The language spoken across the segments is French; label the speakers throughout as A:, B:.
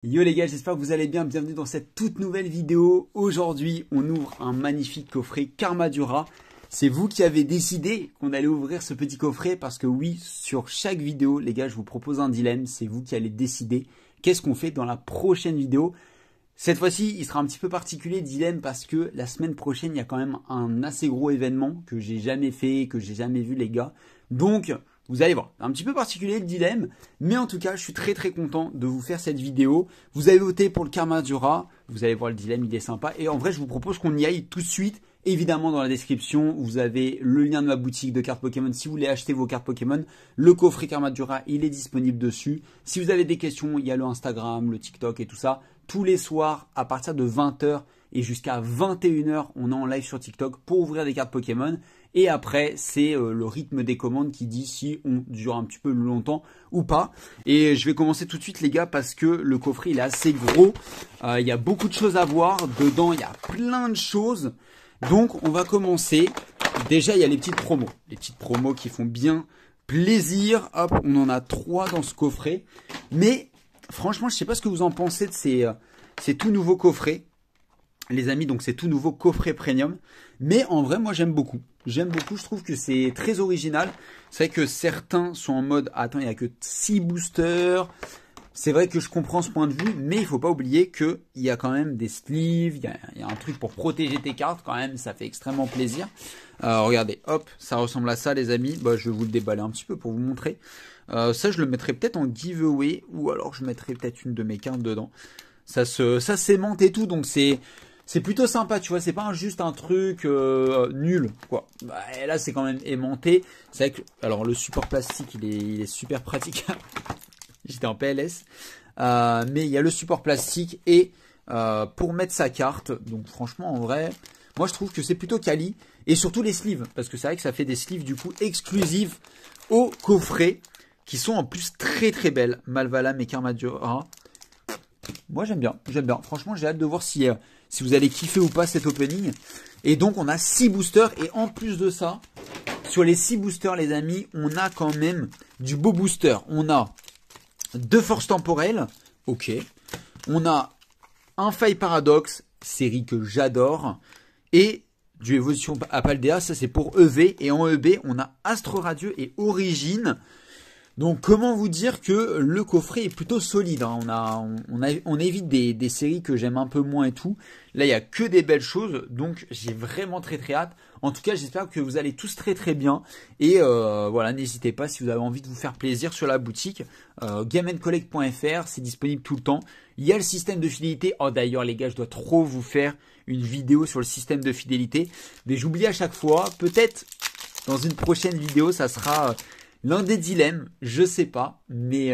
A: Yo les gars, j'espère que vous allez bien, bienvenue dans cette toute nouvelle vidéo. Aujourd'hui, on ouvre un magnifique coffret Karmadura. C'est vous qui avez décidé qu'on allait ouvrir ce petit coffret parce que oui, sur chaque vidéo, les gars, je vous propose un dilemme. C'est vous qui allez décider qu'est-ce qu'on fait dans la prochaine vidéo. Cette fois-ci, il sera un petit peu particulier, dilemme, parce que la semaine prochaine, il y a quand même un assez gros événement que j'ai jamais fait, que j'ai jamais vu les gars. Donc, vous allez voir, un petit peu particulier le dilemme, mais en tout cas, je suis très content de vous faire cette vidéo. Vous avez voté pour le Karmadura, vous allez voir le dilemme, il est sympa. Et en vrai, je vous propose qu'on y aille tout de suite. Évidemment, dans la description, vous avez le lien de ma boutique de cartes Pokémon. Si vous voulez acheter vos cartes Pokémon, le coffret Karmadura, il est disponible dessus. Si vous avez des questions, il y a le Instagram, le TikTok et tout ça. Tous les soirs, à partir de 20 h et jusqu'à 21 h, on est en live sur TikTok pour ouvrir des cartes Pokémon. Et après, c'est le rythme des commandes qui dit si on dure un petit peu longtemps ou pas. Et je vais commencer tout de suite les gars parce que le coffret il est assez gros. Il y a beaucoup de choses à voir. Dedans, il y a plein de choses. Donc, on va commencer. Déjà, il y a les petites promos. Les petites promos qui font bien plaisir. Hop, on en a 3 dans ce coffret. Mais franchement, je ne sais pas ce que vous en pensez de ces tout nouveaux coffrets. Les amis, donc c'est tout nouveau coffret premium. Mais en vrai, moi j'aime beaucoup. J'aime beaucoup, je trouve que c'est très original. C'est vrai que certains sont en mode, attends, il n'y a que 6 boosters. C'est vrai que je comprends ce point de vue, mais il ne faut pas oublier qu'il y a quand même des sleeves, il y a un truc pour protéger tes cartes quand même, ça fait extrêmement plaisir. Regardez, hop, ça ressemble à ça les amis. Bah, je vais vous le déballer un petit peu pour vous montrer. Ça, je le mettrai peut-être en giveaway, ou alors je mettrai peut-être une de mes cartes dedans. Ça s'aimante et tout, donc c'est plutôt sympa, tu vois, c'est pas juste un truc nul, quoi. Bah, là, c'est quand même aimanté. C'est vrai que, alors, le support plastique, il est super pratique. J'étais en PLS. Mais il y a le support plastique et pour mettre sa carte. Donc, franchement, en vrai, moi, je trouve que c'est plutôt quali. Et surtout les sleeves, parce que c'est vrai que ça fait des sleeves, du coup, exclusifs au coffret, qui sont en plus très belles. Malvalam et Karmadura. Moi, j'aime bien. Franchement, j'ai hâte de voir si vous allez kiffer ou pas cet opening. Et donc, on a 6 boosters. Et en plus de ça, sur les 6 boosters, les amis, on a quand même du beau booster. On a 2 forces temporelles. Ok. On a un Faille Paradox, série que j'adore. Et du Évolution Apaldea, ça c'est pour EV. Et en EB, on a Astre Radieux et Origine. Donc, comment vous dire que le coffret est plutôt solide, hein. On évite des séries que j'aime un peu moins et tout. Là, il n'y a que des belles choses. Donc, j'ai vraiment très hâte. En tout cas, j'espère que vous allez tous très bien. Et voilà, n'hésitez pas si vous avez envie de vous faire plaisir sur la boutique. GameAndCollect.fr, c'est disponible tout le temps. Il y a le système de fidélité. Oh, d'ailleurs, les gars, je dois trop vous faire une vidéo sur le système de fidélité. Mais j'oublie à chaque fois. Peut-être dans une prochaine vidéo, ça sera l'un des dilemmes, je sais pas, mais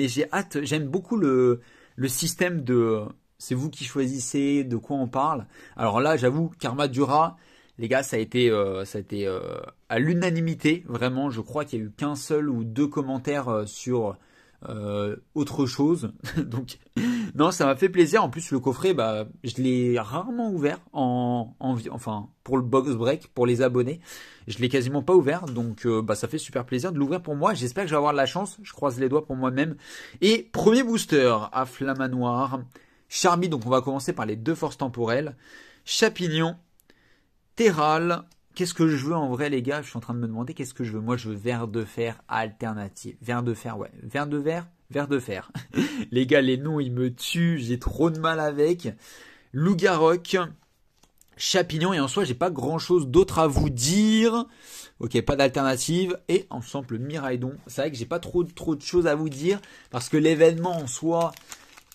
A: j'ai hâte. J'aime beaucoup le système de c'est vous qui choisissez de quoi on parle. Alors là, j'avoue, Karmadura, les gars, ça a été à l'unanimité, vraiment. Je crois qu'il y a eu qu'un seul ou 2 commentaires sur autre chose. Donc non, ça m'a fait plaisir. En plus, le coffret, bah, je l'ai rarement ouvert enfin pour le box break pour les abonnés. Je l'ai quasiment pas ouvert, donc bah, ça fait super plaisir de l'ouvrir pour moi. J'espère que je vais avoir de la chance. Je croise les doigts pour moi-même. Et premier booster à Flamanoir, Charmy. Donc on va commencer par les 2 forces temporelles. Chapignon, Terral. Qu'est-ce que je veux en vrai les gars? Je suis en train de me demander qu'est-ce que je veux. Moi je veux verre de fer alternative. Verre de fer, ouais. Verre de verre, verre de fer. Les gars, les noms ils me tuent. J'ai trop de mal avec. Loup-Garok, Chapignon. Et en soi j'ai pas grand chose d'autre à vous dire. Ok, pas d'alternative. Et ensemble Miraidon. C'est vrai que j'ai pas trop de choses à vous dire. Parce que l'événement en soi,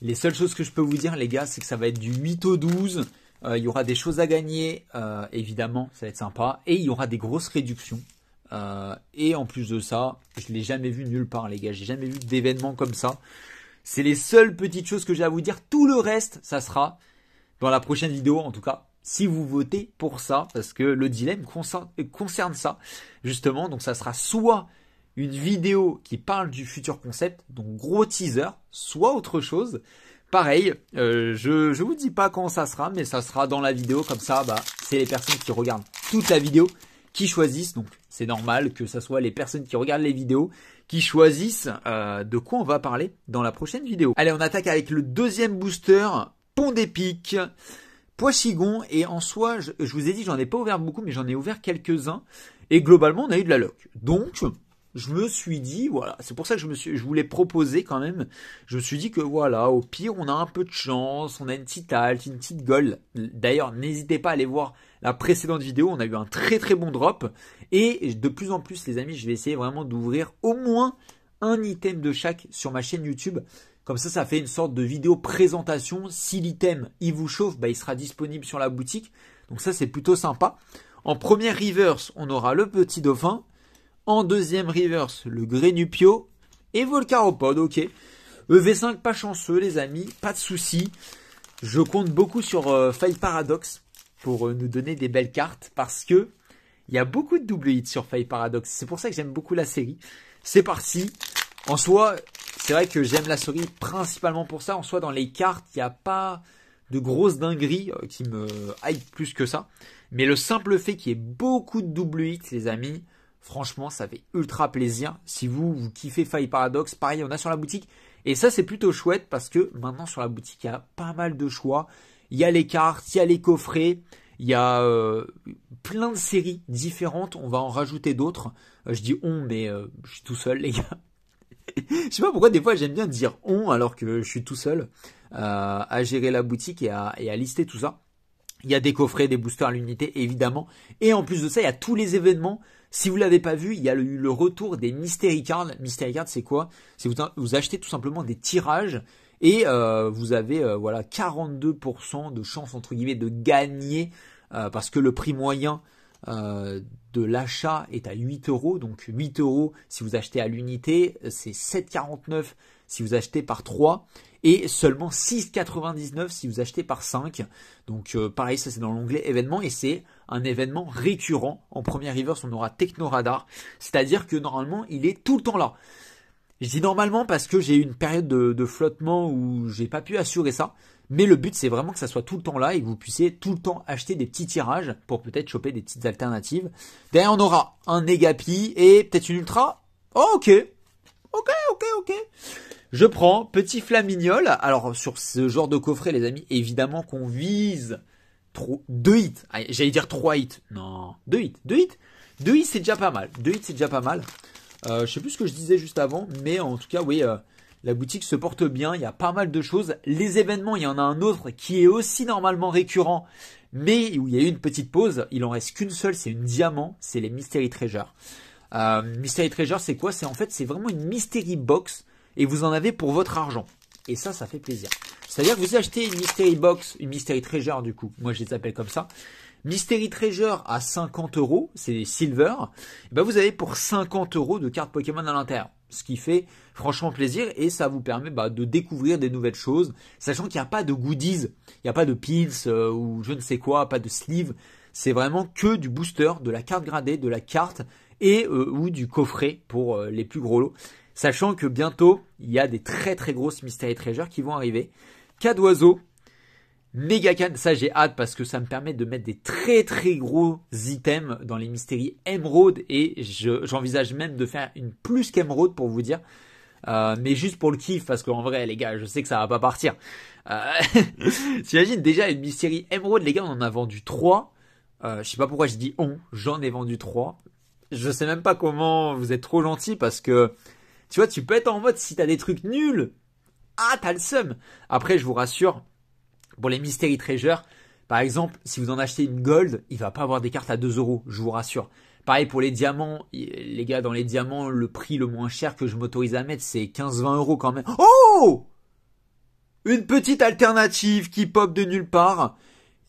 A: les seules choses que je peux vous dire les gars, c'est que ça va être du 8 au 12. Il y aura des choses à gagner, évidemment, ça va être sympa. Et il y aura des grosses réductions. Et en plus de ça, je ne l'ai jamais vu nulle part, les gars. J'ai jamais vu d'événement comme ça. C'est les seules petites choses que j'ai à vous dire. Tout le reste, ça sera dans la prochaine vidéo, en tout cas, si vous votez pour ça. Parce que le dilemme concerne ça, justement. Donc ça sera soit une vidéo qui parle du futur concept, donc gros teaser, soit autre chose. Pareil, je vous dis pas quand ça sera, mais ça sera dans la vidéo, comme ça, bah, c'est les personnes qui regardent toute la vidéo qui choisissent. Donc c'est normal que ce soit les personnes qui regardent les vidéos
B: qui choisissent de quoi on va parler dans la prochaine vidéo. Allez, on attaque avec le deuxième booster, Pont des Pics, Poischigon, et en soi, je vous ai dit, j'en ai pas ouvert beaucoup, mais j'en ai ouvert quelques-uns, et globalement, on a eu de la luck. Donc, je me suis dit, voilà, c'est pour ça que je voulais proposer quand même, je me suis dit que voilà, au pire, on a un peu de chance, on a une petite alt, une petite gold. D'ailleurs, n'hésitez pas à aller voir la précédente vidéo, on a eu un très très bon drop, et de plus en plus, les amis, je vais essayer vraiment d'ouvrir au moins un item de chaque sur ma chaîne YouTube. Comme ça fait une sorte de vidéo présentation. Si l'item, il vous chauffe, bah, il sera disponible sur la boutique. Donc ça, c'est plutôt sympa. En première reverse, on aura le petit dauphin. En deuxième reverse, le Grenupio. Et Volcaropod, ok. EV5 pas chanceux, les amis. Pas de soucis. Je compte beaucoup sur Faille Paradox pour nous donner des belles cartes. Parce que il y a beaucoup de double hits sur Faille Paradox. C'est pour ça que j'aime beaucoup la série. C'est parti. En soi, c'est vrai que j'aime la série principalement pour ça. En soi, dans les cartes, il n'y a pas de grosses dingueries qui me hype plus que ça. Mais le simple fait qu'il y ait beaucoup de double hits, les amis, franchement, ça fait ultra plaisir. Si vous kiffez Faille Paradox, pareil, on a sur la boutique. Et ça, c'est plutôt chouette parce que maintenant, sur la boutique, il y a pas mal de choix. Il y a les cartes, il y a les coffrets. Il y a plein de séries différentes. On va en rajouter d'autres. Je dis on, mais je suis tout seul, les gars. Je sais pas pourquoi des fois j'aime bien dire on alors que je suis tout seul à gérer la boutique et à lister tout ça. Il y a des coffrets, des boosters à l'unité évidemment. Et en plus de ça, il y a tous les événements. Si vous l'avez pas vu, il y a le retour des Mystery Cards. Mystery Cards, c'est quoi? C'est vous achetez tout simplement des tirages et vous avez voilà 42% de chance entre guillemets de gagner parce que le prix moyen de l'achat est à 8 €. Donc 8 € si vous achetez à l'unité, c'est 7,49 € si vous achetez par 3 et seulement 6,99 € si vous achetez par 5. Donc pareil, ça c'est dans l'onglet événements et c'est un événement récurrent. En première reverse, on aura Technoradar, c'est-à-dire que normalement, il est tout le temps là. Je dis normalement parce que j'ai eu une période de flottement où j'ai pas pu assurer ça. Mais le but, c'est vraiment que ça soit tout le temps là et que vous puissiez tout le temps acheter des petits tirages pour peut-être choper des petites alternatives. Derrière, on aura un Negapi et peut-être une Ultra. Oh, ok. Je prends petit Flamignol. Alors, sur ce genre de coffret, les amis, évidemment qu'on vise 2 hits. J'allais dire 3 hits. Non, 2 hits. 2 hits, c'est déjà pas mal. 2 hits, c'est déjà pas mal. Je sais plus ce que je disais juste avant, mais en tout cas, oui, la boutique se porte bien, il y a pas mal de choses. Les événements, il y en a un autre qui est aussi normalement récurrent, mais où il y a eu une petite pause. Il en reste qu'une seule, c'est une diamant, c'est les Mystery Treasure. Mystery Treasure, c'est quoi? C'est vraiment une Mystery Box et vous en avez pour votre argent. Et ça fait plaisir. C'est-à-dire que vous achetez une Mystery Box, une Mystery Treasure du coup, moi je les appelle comme ça. Mystery Treasure à 50 €, c'est Silver. Et ben vous avez pour 50 € de cartes Pokémon à l'intérieur. Ce qui fait franchement plaisir et ça vous permet de découvrir des nouvelles choses. Sachant qu'il n'y a pas de goodies, il n'y a pas de pins ou je ne sais quoi, pas de sleeve. C'est vraiment que du booster, de la carte gradée, de la carte et ou du coffret pour les plus gros lots. Sachant que bientôt, il y a des très très grosses Mystery Treasure qui vont arriver. Cas d'oiseau. Megacan, ça j'ai hâte parce que ça me permet de mettre des très très gros items dans les Mystery Emerald et j'envisage même de faire une plus qu'Emerald pour vous dire, mais juste pour le kiff parce qu'en vrai les gars je sais que ça va pas partir. T'imagines déjà une Mystery Emerald, les gars on en a vendu 3, je sais pas pourquoi je dis j'en ai vendu 3, je sais même pas comment, vous êtes trop gentils parce que tu vois tu peux être en mode si t'as des trucs nuls, t'as le seum. Après je vous rassure, pour les Mystery Treasure, par exemple, si vous en achetez une gold, il va pas avoir des cartes à 2 €, je vous rassure. Pareil pour les diamants, les gars, dans les diamants, le prix le moins cher que je m'autorise à mettre, c'est 15-20 € quand même. Oh! Une petite alternative qui pop de nulle part.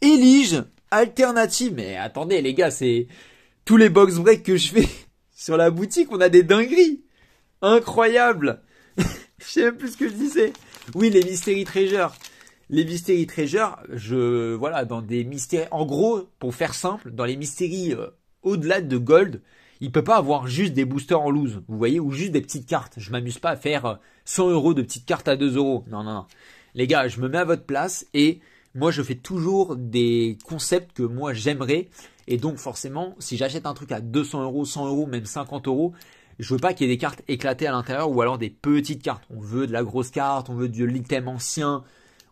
B: Elige, alternative. Mais attendez, les gars, c'est tous les box breaks que je fais sur la boutique, on a des dingueries. Incroyable. Je sais même plus ce que je disais. Oui, les Mystery Treasure. Les Mystery Treasure, voilà, dans des mystères, en gros, pour faire simple, dans les Mystery au-delà de Gold, il peut pas avoir juste des boosters en loose, vous voyez, ou juste des petites cartes. Je m'amuse pas à faire 100 € de petites cartes à 2 €. Non. Les gars, je me mets à votre place et moi, je fais toujours des concepts que moi j'aimerais. Et donc, forcément, si j'achète un truc à 200 €, 100 €, même 50 €, Je veux pas qu'il y ait des cartes éclatées à l'intérieur ou alors des petites cartes. On veut de la grosse carte, on veut de l'item ancien,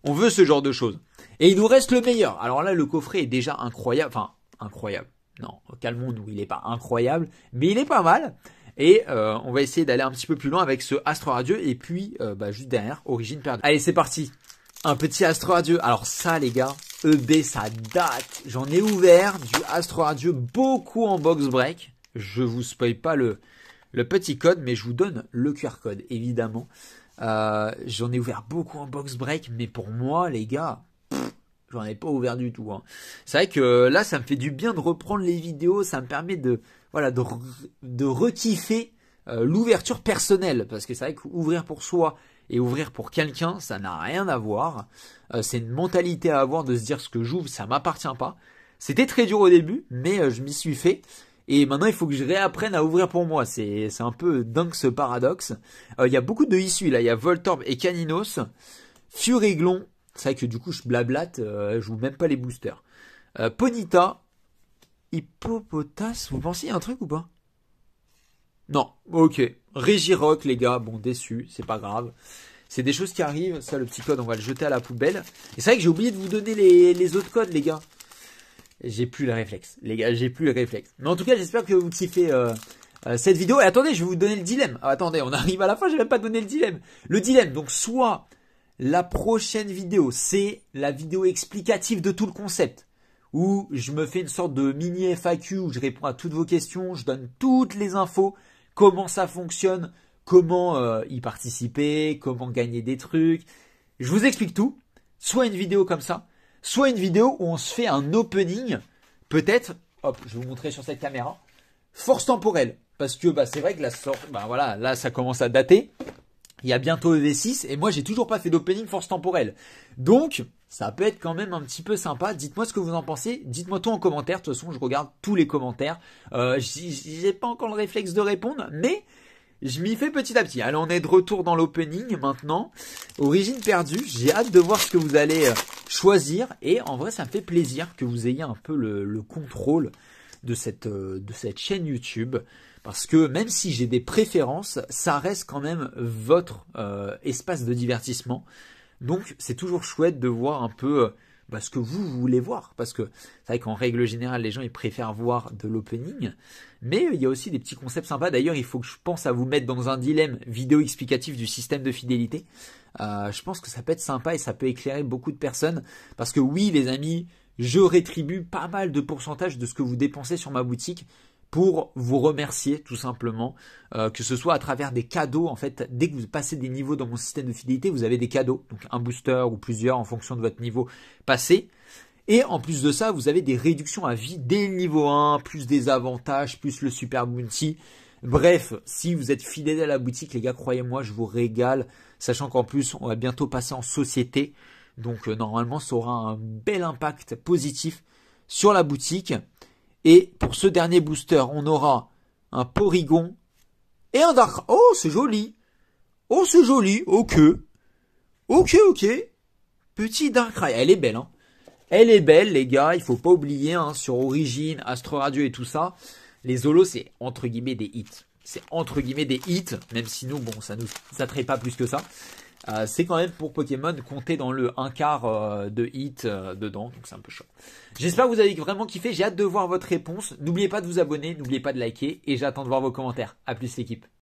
B: on veut ce genre de choses. Et il nous reste le meilleur. Alors là, le coffret est déjà incroyable. Enfin, incroyable. Non, calmons-nous, il n'est pas incroyable, mais il est pas mal. Et on va essayer d'aller un petit peu plus loin avec ce Astre Radieux et puis juste derrière, Origine Perdue. Allez, c'est parti. Un petit Astre Radieux. Alors ça, les gars, EB, ça date. J'en ai ouvert du Astre Radieux beaucoup en box break. Je vous spoil pas le petit code, mais je vous donne le QR code, évidemment. J'en ai ouvert beaucoup en box break, mais pour moi, les gars, j'en ai pas ouvert du tout. Hein. C'est vrai que là, ça me fait du bien de reprendre les vidéos, ça me permet de re-kiffer l'ouverture personnelle, parce que c'est vrai qu'ouvrir pour soi et ouvrir pour quelqu'un, ça n'a rien à voir. C'est une mentalité à avoir de se dire ce que j'ouvre, ça m'appartient pas. C'était très dur au début, mais je m'y suis fait. Et maintenant, il faut que je réapprenne à ouvrir pour moi. C'est un peu dingue ce paradoxe. Il y a beaucoup de issues là. Il y a Voltorb et Caninos. Furéglon. C'est vrai que du coup, je blablate. Je joue même pas les boosters. Ponyta. Hippopotas. Vous pensez à un truc ou pas? Non. Ok. Régirock, les gars. Bon, déçu. C'est pas grave. C'est des choses qui arrivent. Ça, le petit code, on va le jeter à la poubelle. Et c'est vrai que j'ai oublié de vous donner les autres codes, les gars. J'ai plus le réflexe, les gars, j'ai plus le réflexe. Mais en tout cas, j'espère que vous kiffez cette vidéo. Et attendez, je vais vous donner le dilemme. Attendez, on arrive à la fin, je vais même pas donner le dilemme. Le dilemme, donc soit la prochaine vidéo, c'est la vidéo explicative de tout le concept, où je me fais une sorte de mini FAQ, où je réponds à toutes vos questions, je donne toutes les infos, comment ça fonctionne, comment y participer, comment gagner des trucs. Je vous explique tout. Soit une vidéo comme ça, soit une vidéo où on se fait un opening, peut-être, hop, je vais vous montrer sur cette caméra, force temporelle. Parce que c'est vrai que voilà, là ça commence à dater. Il y a bientôt EV6 et moi j'ai toujours pas fait d'opening force temporelle. Donc, ça peut être quand même un petit peu sympa. Dites-moi ce que vous en pensez. Dites-moi tout en commentaire. De toute façon, je regarde tous les commentaires. J'ai pas encore le réflexe de répondre, mais je m'y fais petit à petit. Allez, on est de retour dans l'opening maintenant. Origine Perdue. J'ai hâte de voir ce que vous allez choisir. Et en vrai, ça me fait plaisir que vous ayez un peu le contrôle de cette chaîne YouTube. Parce que même si j'ai des préférences, ça reste quand même votre espace de divertissement. Donc, c'est toujours chouette de voir un peu ce que vous voulez voir. Parce que c'est vrai qu'en règle générale, les gens ils préfèrent voir de l'opening. Mais il y a aussi des petits concepts sympas. D'ailleurs, il faut que je pense à vous mettre dans un dilemme vidéo explicatif du système de fidélité. Je pense que ça peut être sympa et ça peut éclairer beaucoup de personnes. Parce que oui, les amis, je rétribue pas mal de pourcentage de ce que vous dépensez sur ma boutique pour vous remercier tout simplement, que ce soit à travers des cadeaux. En fait, dès que vous passez des niveaux dans mon système de fidélité, vous avez des cadeaux, donc un booster ou plusieurs en fonction de votre niveau passé. Et en plus de ça, vous avez des réductions à vie dès le niveau 1, plus des avantages, plus le super bounty. Bref, si vous êtes fidèle à la boutique, les gars, croyez-moi, je vous régale, sachant qu'en plus, on va bientôt passer en société. Donc normalement, ça aura un bel impact positif sur la boutique. Et pour ce dernier booster, on aura un Porygon et un Dark. Oh, c'est joli. Oh, c'est joli. Ok. Ok. Petit Darkrai. Elle est belle, hein. Elle est belle, les gars. Il faut pas oublier, hein, sur Origine, Astre Radieux et tout ça. Les holos, c'est entre guillemets des hits. C'est entre guillemets des hits. Même si nous, bon, ça nous attrape pas plus que ça. C'est quand même pour Pokémon compter dans le 1/4 de hit dedans, donc c'est un peu chaud. J'espère que vous avez vraiment kiffé, j'ai hâte de voir votre réponse. N'oubliez pas de vous abonner, n'oubliez pas de liker et j'attends de voir vos commentaires. A plus l'équipe.